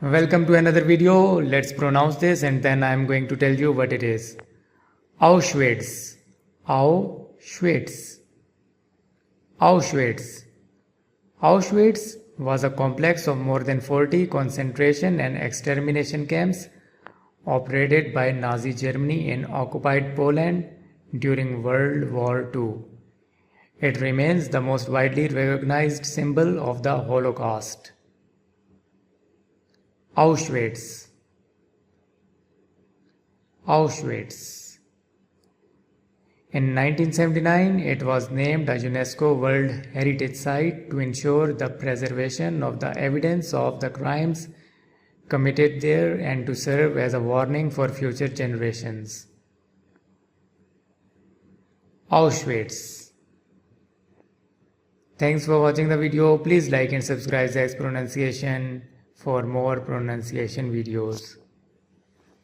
Welcome to another video. Let's pronounce this and then I am going to tell you what it is. Auschwitz. Auschwitz. Auschwitz. Auschwitz was a complex of more than 40 concentration and extermination camps operated by Nazi Germany in occupied Poland during World War II. It remains the most widely recognized symbol of the Holocaust. Auschwitz. Auschwitz. In 1979, it was named a UNESCO World Heritage Site to ensure the preservation of the evidence of the crimes committed there and to serve as a warning for future generations. Auschwitz. Thanks for watching the video. Please like and subscribe Zack's pronunciation for more pronunciation videos.